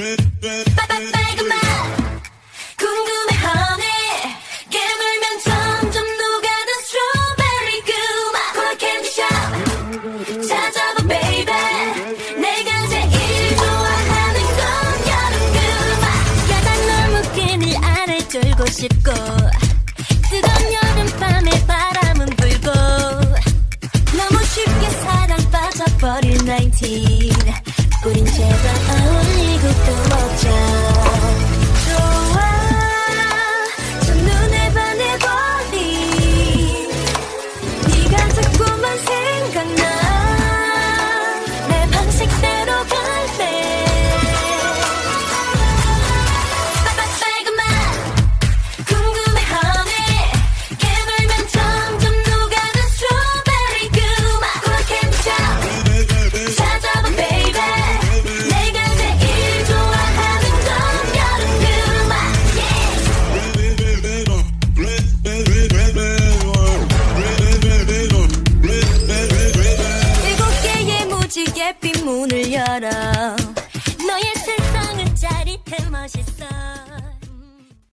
빨간 맛 궁금해 honey 깨물면 점점 녹아든 스트로베리 그맛 콜라 캔디샵 찾아봐 baby 내가 제일 좋아하는 건 여름 그맛 야단 너무 끈을 알을 돌고 싶고 뜨거운 여름밤에 바람은 불고 너무 쉽게 사랑 빠져버릴 19 우린 제발 어울리고 또 먹자 좋아 첫눈에 반해버린 네가 자꾸만 생각나 내 방식대로 갈래 빨간 맛 궁금해 honey 깨물면 점점 녹아든 스트로베리 그맛 콜라 캔디샵 찾아봐 baby 내가 제일 좋아하는 건 여름 그맛 일곱 개의 무지개 핀 문을 열어 너의 세상은 짜릿해 멋있어